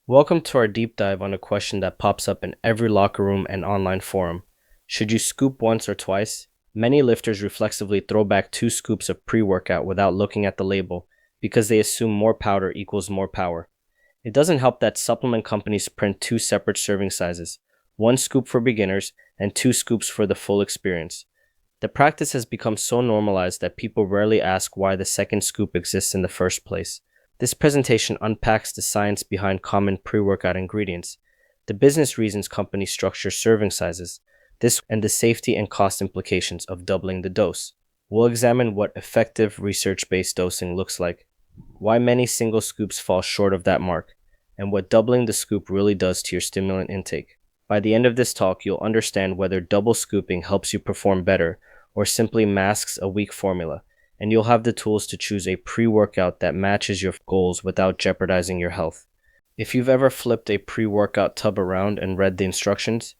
Welcome to our deep dive on a question that pops up in every locker room and online forum. Should you scoop once or twice? Many lifters reflexively throw back 2 scoops of pre-workout without looking at the label because they assume more powder equals more power. It doesn't help that supplement companies print 2 separate serving sizes, 1 scoop for beginners and 2 scoops for the full experience. The practice has become so normalized that people rarely ask why the second scoop exists in the first place. This presentation unpacks the science behind common pre-workout ingredients, the business reasons companies structure serving sizes, and the safety and cost implications of doubling the dose. We'll examine what effective research-based dosing looks like, why many single scoops fall short of that mark, and what doubling the scoop really does to your stimulant intake. By the end of this talk, you'll understand whether double scooping helps you perform better or simply masks a weak formula, and you'll have the tools to choose a pre-workout that matches your goals without jeopardizing your health. If you've ever flipped a pre-workout tub around and read the instructions,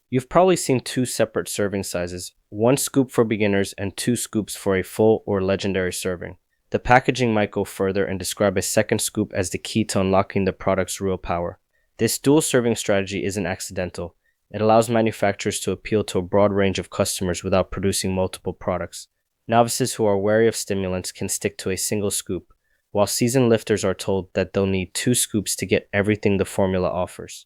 you've probably seen 2 separate serving sizes, 1 scoop for beginners and 2 scoops for a full or legendary serving. The packaging might go further and describe a second scoop as the key to unlocking the product's real power. This dual serving strategy isn't accidental. It allows manufacturers to appeal to a broad range of customers without producing multiple products. Novices who are wary of stimulants can stick to a single scoop, while seasoned lifters are told that they'll need 2 scoops to get everything the formula offers.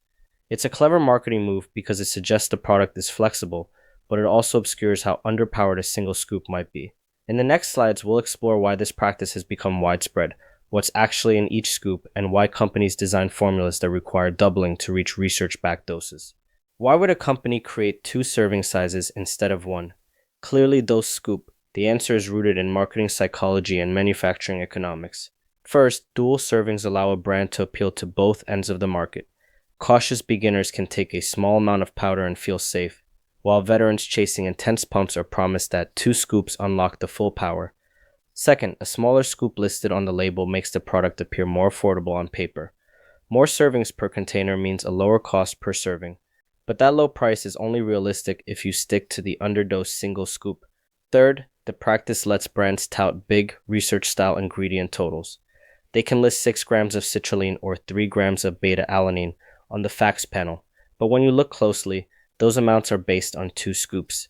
It's a clever marketing move because it suggests the product is flexible, but it also obscures how underpowered a single scoop might be. In the next slides, we'll explore why this practice has become widespread, what's actually in each scoop, and why companies design formulas that require doubling to reach research-backed doses. Why would a company create 2 serving sizes instead of 1? Clearly, dose scoop. The answer is rooted in marketing psychology and manufacturing economics. First, dual servings allow a brand to appeal to both ends of the market. Cautious beginners can take a small amount of powder and feel safe, while veterans chasing intense pumps are promised that 2 scoops unlock the full power. Second, a smaller scoop listed on the label makes the product appear more affordable on paper. More servings per container means a lower cost per serving, but that low price is only realistic if you stick to the underdosed single scoop. Third, the practice lets brands tout big, research-style ingredient totals. They can list 6 grams of citrulline or 3 grams of beta-alanine on the facts panel, but when you look closely, those amounts are based on 2 scoops.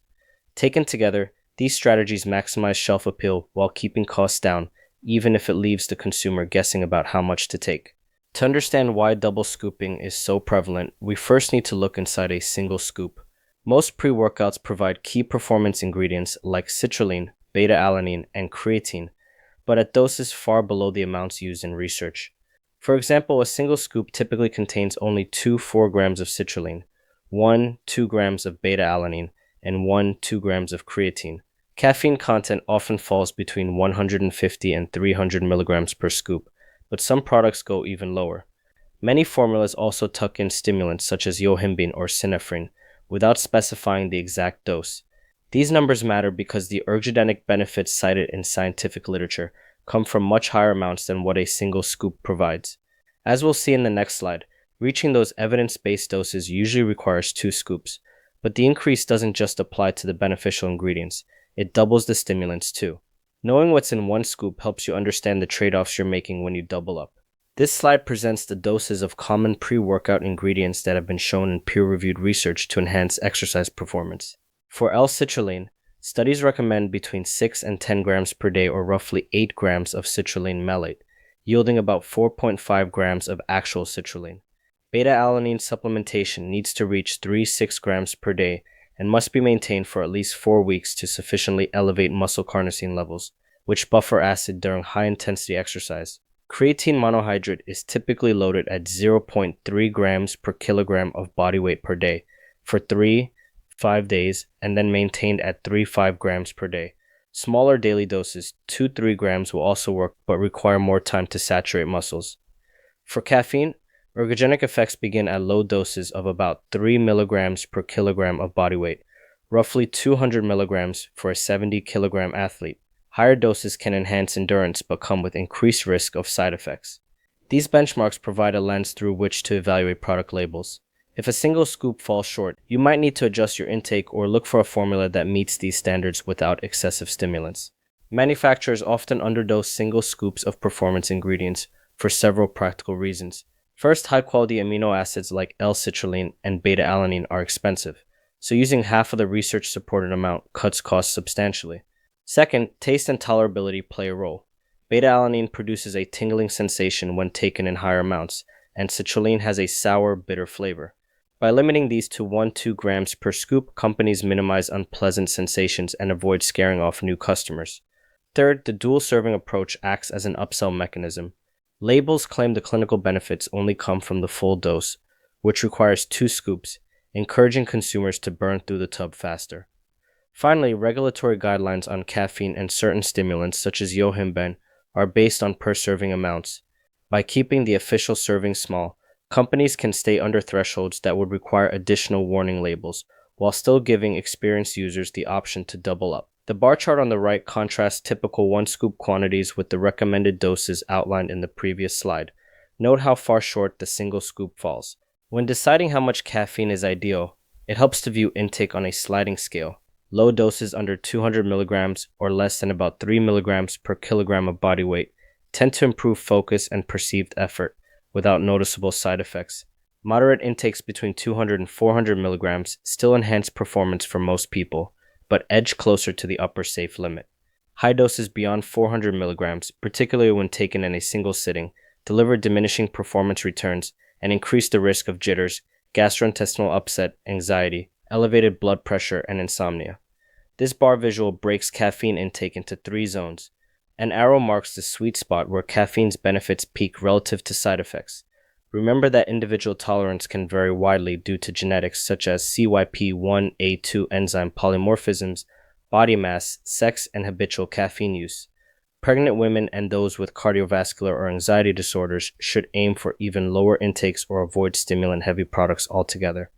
Taken together, these strategies maximize shelf appeal while keeping costs down, even if it leaves the consumer guessing about how much to take. To understand why double scooping is so prevalent, we first need to look inside a single scoop. Most pre-workouts provide key performance ingredients like citrulline, beta-alanine, and creatine, but at doses far below the amounts used in research. For example, a single scoop typically contains only 2 4 grams of citrulline, 1 2 grams of beta-alanine, and 1 2 grams of creatine. Caffeine content often falls between 150 and 300 milligrams per scoop, but some products go even lower. Many formulas also tuck in stimulants such as yohimbine or synephrine, without specifying the exact dose. These numbers matter because the ergogenic benefits cited in scientific literature come from much higher amounts than what a single scoop provides. As we'll see in the next slide, reaching those evidence-based doses usually requires 2 scoops, but the increase doesn't just apply to the beneficial ingredients, it doubles the stimulants too. Knowing what's in 1 scoop helps you understand the trade-offs you're making when you double up. This slide presents the doses of common pre-workout ingredients that have been shown in peer-reviewed research to enhance exercise performance. For L-citrulline, studies recommend between 6 and 10 grams per day or roughly 8 grams of citrulline malate, yielding about 4.5 grams of actual citrulline. Beta-alanine supplementation needs to reach 3-6 grams per day and must be maintained for at least 4 weeks to sufficiently elevate muscle carnosine levels, which buffer acid during high-intensity exercise. Creatine monohydrate is typically loaded at 0.3 grams per kilogram of body weight per day for 3-5 days and then maintained at 3-5 grams per day. Smaller daily doses, 2-3 grams, will also work but require more time to saturate muscles. For caffeine, ergogenic effects begin at low doses of about 3 milligrams per kilogram of body weight, roughly 200 milligrams for a 70-kilogram athlete. Higher doses can enhance endurance but come with increased risk of side effects. These benchmarks provide a lens through which to evaluate product labels. If a single scoop falls short, you might need to adjust your intake or look for a formula that meets these standards without excessive stimulants. Manufacturers often underdose single scoops of performance ingredients for several practical reasons. First, high-quality amino acids like L-citrulline and beta-alanine are expensive, so using half of the research-supported amount cuts costs substantially. Second, taste and tolerability play a role. Beta-alanine produces a tingling sensation when taken in higher amounts, and citrulline has a sour, bitter flavor. By limiting these to 1-2 grams per scoop, companies minimize unpleasant sensations and avoid scaring off new customers. Third, the dual serving approach acts as an upsell mechanism. Labels claim the clinical benefits only come from the full dose, which requires 2 scoops, encouraging consumers to burn through the tub faster. Finally, regulatory guidelines on caffeine and certain stimulants such as yohimbine are based on per serving amounts. By keeping the official serving small, companies can stay under thresholds that would require additional warning labels, while still giving experienced users the option to double up. The bar chart on the right contrasts typical 1-scoop quantities with the recommended doses outlined in the previous slide. Note how far short the single scoop falls. When deciding how much caffeine is ideal, it helps to view intake on a sliding scale. Low doses under 200 milligrams or less than about 3 milligrams per kilogram of body weight tend to improve focus and perceived effort without noticeable side effects. Moderate intakes between 200 and 400 milligrams still enhance performance for most people, but edge closer to the upper safe limit. High doses beyond 400 milligrams, particularly when taken in a single sitting, deliver diminishing performance returns and increase the risk of jitters, gastrointestinal upset, anxiety, elevated blood pressure, and insomnia. This bar visual breaks caffeine intake into 3 zones. An arrow marks the sweet spot where caffeine's benefits peak relative to side effects. Remember that individual tolerance can vary widely due to genetics such as CYP1A2 enzyme polymorphisms, body mass, sex, and habitual caffeine use. Pregnant women and those with cardiovascular or anxiety disorders should aim for even lower intakes or avoid stimulant-heavy products altogether.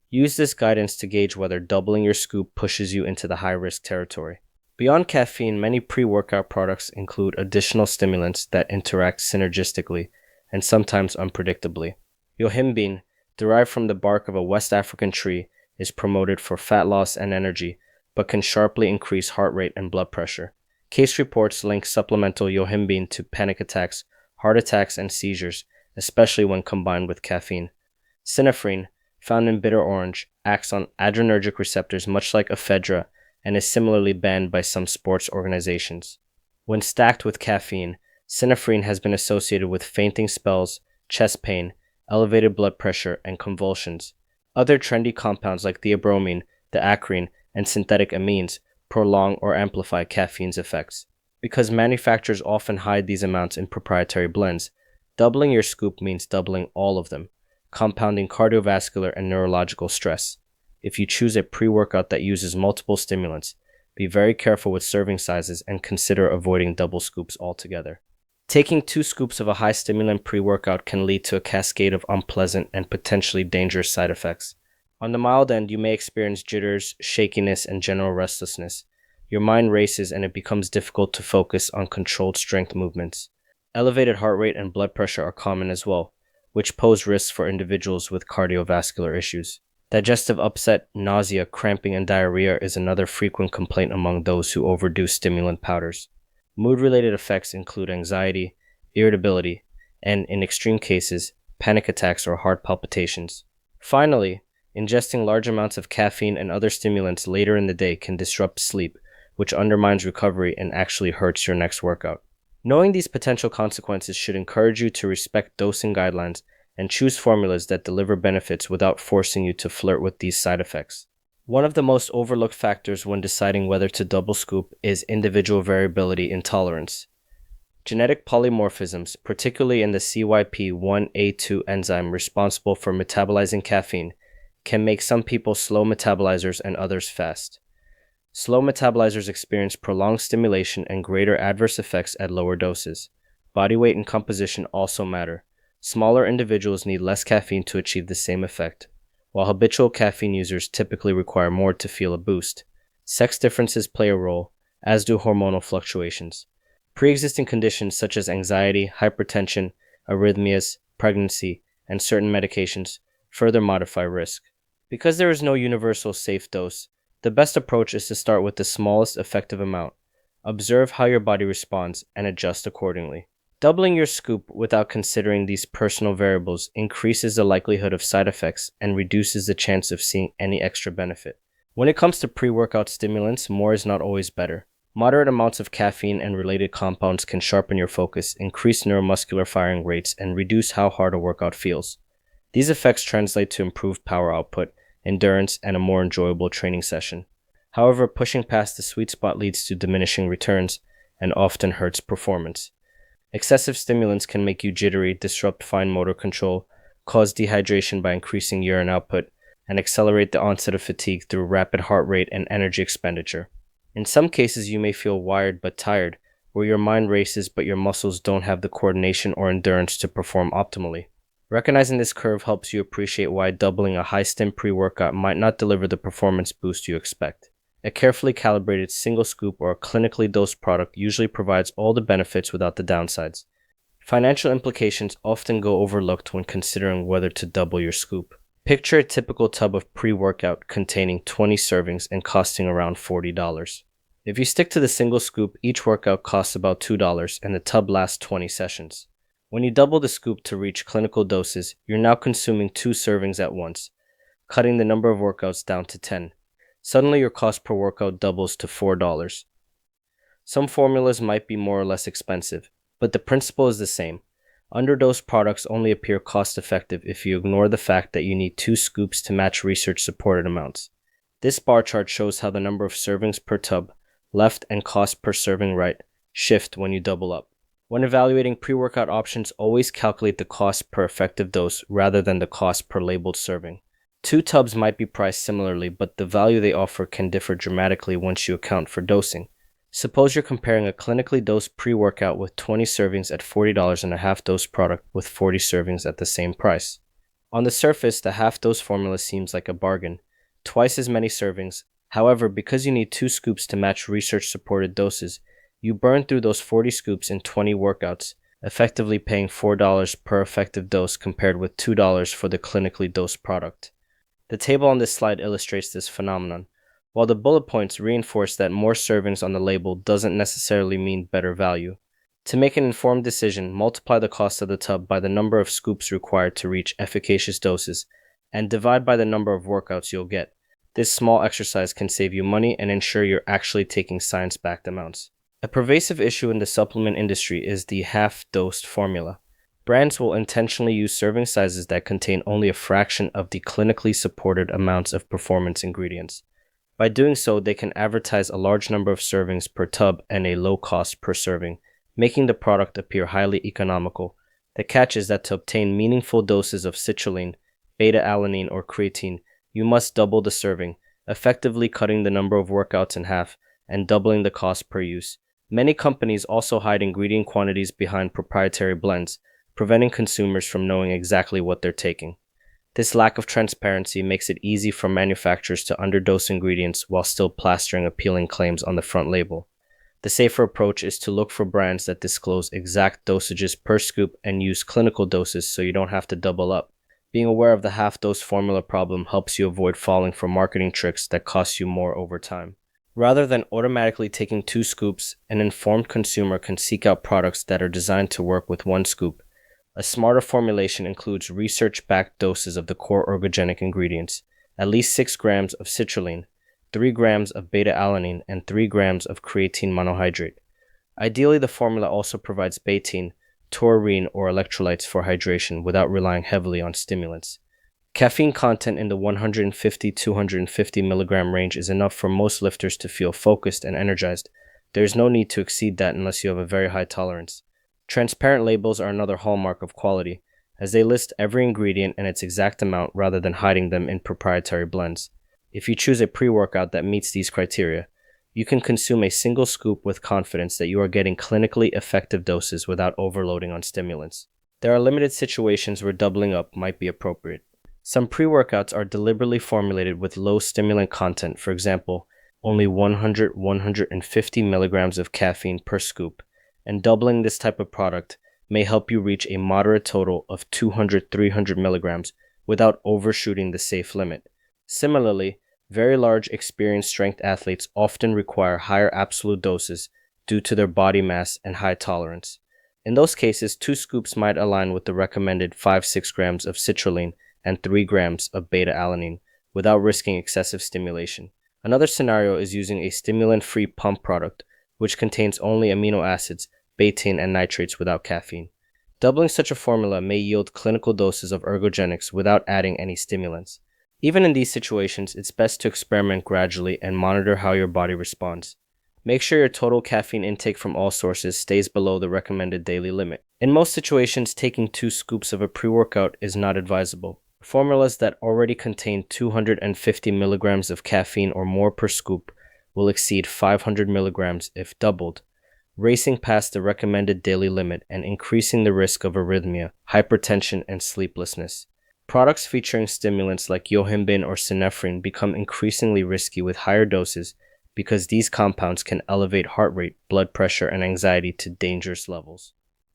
Use this guidance to gauge whether doubling your scoop pushes you into the high-risk territory. Beyond caffeine, many pre-workout products include additional stimulants that interact synergistically and sometimes unpredictably. Yohimbine, derived from the bark of a West African tree, is promoted for fat loss and energy, but can sharply increase heart rate and blood pressure. Case reports link supplemental yohimbine to panic attacks, heart attacks, and seizures, especially when combined with caffeine. Synephrine, found in bitter orange, acts on adrenergic receptors much like ephedra and is similarly banned by some sports organizations. When stacked with caffeine, synephrine has been associated with fainting spells, chest pain, elevated blood pressure, and convulsions. Other trendy compounds like theobromine, diacrine, and synthetic amines prolong or amplify caffeine's effects. Because manufacturers often hide these amounts in proprietary blends, doubling your scoop means doubling all of them, compounding cardiovascular and neurological stress. If you choose a pre-workout that uses multiple stimulants, be very careful with serving sizes and consider avoiding double scoops altogether. Taking 2 scoops of a high stimulant pre-workout can lead to a cascade of unpleasant and potentially dangerous side effects. On the mild end, you may experience jitters, shakiness, and general restlessness. Your mind races and it becomes difficult to focus on controlled strength movements. Elevated heart rate and blood pressure are common as well, which pose risks for individuals with cardiovascular issues. Digestive upset, nausea, cramping, and diarrhea is another frequent complaint among those who overdo stimulant powders. Mood-related effects include anxiety, irritability, and, in extreme cases, panic attacks or heart palpitations. Finally, ingesting large amounts of caffeine and other stimulants later in the day can disrupt sleep, which undermines recovery and actually hurts your next workout. Knowing these potential consequences should encourage you to respect dosing guidelines and choose formulas that deliver benefits without forcing you to flirt with these side effects. One of the most overlooked factors when deciding whether to double scoop is individual variability in tolerance. Genetic polymorphisms, particularly in the CYP1A2 enzyme responsible for metabolizing caffeine, can make some people slow metabolizers and others fast. Slow metabolizers experience prolonged stimulation and greater adverse effects at lower doses. Body weight and composition also matter. Smaller individuals need less caffeine to achieve the same effect, while habitual caffeine users typically require more to feel a boost. Sex differences play a role, as do hormonal fluctuations. Pre-existing conditions such as anxiety, hypertension, arrhythmias, pregnancy, and certain medications further modify risk. Because there is no universal safe dose, the best approach is to start with the smallest effective amount. Observe how your body responds and adjust accordingly. Doubling your scoop without considering these personal variables increases the likelihood of side effects and reduces the chance of seeing any extra benefit. When it comes to pre-workout stimulants, more is not always better. Moderate amounts of caffeine and related compounds can sharpen your focus, increase neuromuscular firing rates, and reduce how hard a workout feels. These effects translate to improved power output, endurance, and a more enjoyable training session. However, pushing past the sweet spot leads to diminishing returns and often hurts performance. Excessive stimulants can make you jittery, disrupt fine motor control, cause dehydration by increasing urine output, and accelerate the onset of fatigue through rapid heart rate and energy expenditure. In some cases, you may feel wired but tired, where your mind races but your muscles don't have the coordination or endurance to perform optimally. Recognizing this curve helps you appreciate why doubling a high-stim pre-workout might not deliver the performance boost you expect. A carefully calibrated single scoop or a clinically dosed product usually provides all the benefits without the downsides. Financial implications often go overlooked when considering whether to double your scoop. Picture a typical tub of pre-workout containing 20 servings and costing around $40. If you stick to the single scoop, each workout costs about $2 and the tub lasts 20 sessions. When you double the scoop to reach clinical doses, you're now consuming 2 servings at once, cutting the number of workouts down to 10. Suddenly your cost per workout doubles to $4. Some formulas might be more or less expensive, but the principle is the same. Underdosed products only appear cost-effective if you ignore the fact that you need 2 scoops to match research-supported amounts. This bar chart shows how the number of servings per tub, left and cost per serving right, shift when you double up. When evaluating pre-workout options, always calculate the cost per effective dose rather than the cost per labeled serving. 2 tubs might be priced similarly, but the value they offer can differ dramatically once you account for dosing. Suppose you're comparing a clinically dosed pre-workout with 20 servings at $40 and a half-dose product with 40 servings at the same price. On the surface, the half-dose formula seems like a bargain, twice as many servings. However, because you need 2 scoops to match research-supported doses, you burn through those 40 scoops in 20 workouts, effectively paying $4 per effective dose compared with $2 for the clinically dosed product. The table on this slide illustrates this phenomenon, while the bullet points reinforce that more servings on the label doesn't necessarily mean better value. To make an informed decision, multiply the cost of the tub by the number of scoops required to reach efficacious doses, and divide by the number of workouts you'll get. This small exercise can save you money and ensure you're actually taking science-backed amounts. A pervasive issue in the supplement industry is the half-dosed formula. Brands will intentionally use serving sizes that contain only a fraction of the clinically supported amounts of performance ingredients. By doing so, they can advertise a large number of servings per tub and a low cost per serving, making the product appear highly economical. The catch is that to obtain meaningful doses of citrulline, beta-alanine, or creatine, you must double the serving, effectively cutting the number of workouts in half and doubling the cost per use. Many companies also hide ingredient quantities behind proprietary blends, preventing consumers from knowing exactly what they're taking. This lack of transparency makes it easy for manufacturers to underdose ingredients while still plastering appealing claims on the front label. The safer approach is to look for brands that disclose exact dosages per scoop and use clinical doses so you don't have to double up. Being aware of the half-dose formula problem helps you avoid falling for marketing tricks that cost you more over time. Rather than automatically taking 2 scoops, an informed consumer can seek out products that are designed to work with 1 scoop. A smarter formulation includes research-backed doses of the core ergogenic ingredients, at least 6 grams of citrulline, 3 grams of beta-alanine, and 3 grams of creatine monohydrate. Ideally, the formula also provides betaine, taurine, or electrolytes for hydration without relying heavily on stimulants. Caffeine content in the 150-250 milligram range is enough for most lifters to feel focused and energized. There is no need to exceed that unless you have a very high tolerance. Transparent labels are another hallmark of quality, as they list every ingredient and its exact amount rather than hiding them in proprietary blends. If you choose a pre-workout that meets these criteria, you can consume a single scoop with confidence that you are getting clinically effective doses without overloading on stimulants. There are limited situations where doubling up might be appropriate. Some pre-workouts are deliberately formulated with low stimulant content, for example, only 100-150 milligrams of caffeine per scoop, and doubling this type of product may help you reach a moderate total of 200-300 milligrams without overshooting the safe limit. Similarly, very large experienced strength athletes often require higher absolute doses due to their body mass and high tolerance. In those cases, 2 scoops might align with the recommended 5-6 grams of citrulline and 3 grams of beta-alanine without risking excessive stimulation. Another scenario is using a stimulant-free pump product, which contains only amino acids, betaine, and nitrates without caffeine. Doubling such a formula may yield clinical doses of ergogenics without adding any stimulants. Even in these situations, it's best to experiment gradually and monitor how your body responds. Make sure your total caffeine intake from all sources stays below the recommended daily limit. In most situations, taking 2 scoops of a pre-workout is not advisable. Formulas that already contain 250 milligrams of caffeine or more per scoop will exceed 500 milligrams if doubled, racing past the recommended daily limit and increasing the risk of arrhythmia, hypertension, and sleeplessness. Products featuring stimulants like yohimbine or synephrine become increasingly risky with higher doses because these compounds can elevate heart rate, blood pressure, and anxiety to dangerous levels.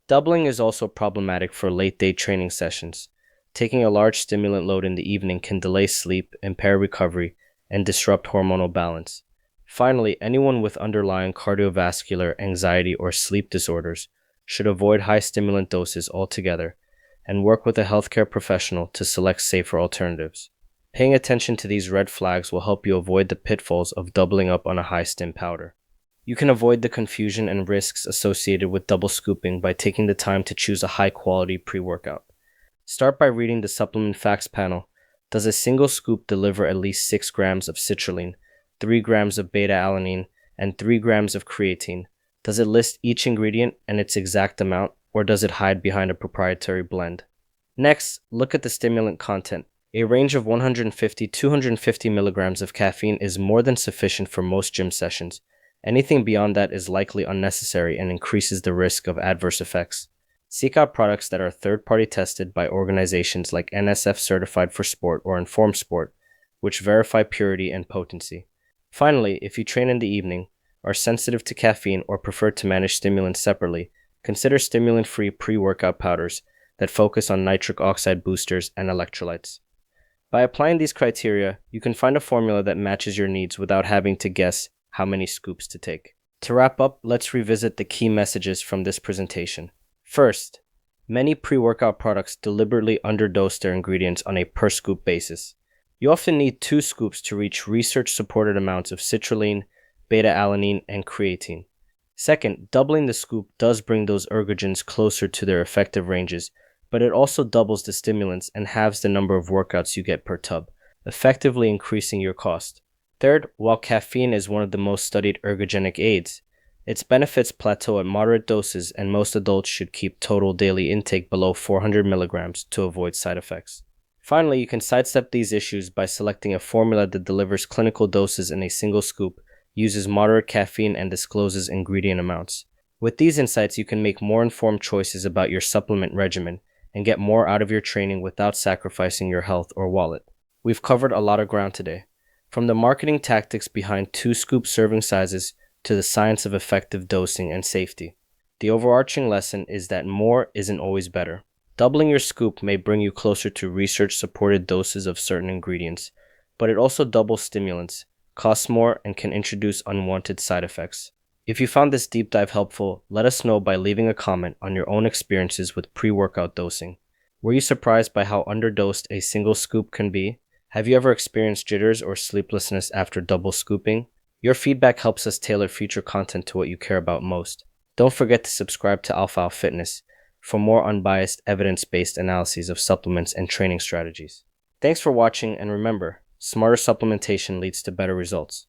Doubling is also problematic for late-day training sessions. Taking a large stimulant load in the evening can delay sleep, impair recovery, and disrupt hormonal balance. Finally, anyone with underlying cardiovascular, anxiety, or sleep disorders should avoid high stimulant doses altogether and work with a healthcare professional to select safer alternatives. Paying attention to these red flags will help you avoid the pitfalls of doubling up on a high stim powder. You can avoid the confusion and risks associated with double scooping by taking the time to choose a high-quality pre-workout. Start by reading the supplement facts panel. Does a single scoop deliver at least 6 grams of citrulline, 3 grams of beta-alanine, and 3 grams of creatine? Does it list each ingredient and its exact amount, or does it hide behind a proprietary blend? Next, look at the stimulant content. A range of 150 to 250 milligrams of caffeine is more than sufficient for most gym sessions. Anything beyond that is likely unnecessary and increases the risk of adverse effects. Seek out products that are third-party tested by organizations like NSF Certified for Sport or Informed Sport, which verify purity and potency. Finally, if you train in the evening, are sensitive to caffeine, or prefer to manage stimulants separately, consider stimulant-free pre-workout powders that focus on nitric oxide boosters and electrolytes. By applying these criteria, you can find a formula that matches your needs without having to guess how many scoops to take. To wrap up, let's revisit the key messages from this presentation. First, many pre-workout products deliberately underdose their ingredients on a per-scoop basis. You often need 2 scoops to reach research-supported amounts of citrulline, beta-alanine, and creatine. Second, doubling the scoop does bring those ergogens closer to their effective ranges, but it also doubles the stimulants and halves the number of workouts you get per tub, effectively increasing your cost. Third, while caffeine is one of the most studied ergogenic aids, its benefits plateau at moderate doses, and most adults should keep total daily intake below 400 milligrams to avoid side effects. Finally, you can sidestep these issues by selecting a formula that delivers clinical doses in a single scoop, uses moderate caffeine, and discloses ingredient amounts. With these insights, you can make more informed choices about your supplement regimen and get more out of your training without sacrificing your health or wallet. We've covered a lot of ground today, from the marketing tactics behind 2 scoop serving sizes to the science of effective dosing and safety. The overarching lesson is that more isn't always better. Doubling your scoop may bring you closer to research-supported doses of certain ingredients, but it also doubles stimulants, costs more, and can introduce unwanted side effects. If you found this deep dive helpful, let us know by leaving a comment on your own experiences with pre-workout dosing. Were you surprised by how underdosed a single scoop can be? Have you ever experienced jitters or sleeplessness after double scooping? Your feedback helps us tailor future content to what you care about most. Don't forget to subscribe to Alpha Fitness for more unbiased, evidence-based analyses of supplements and training strategies. Thanks for watching, and remember, smarter supplementation leads to better results.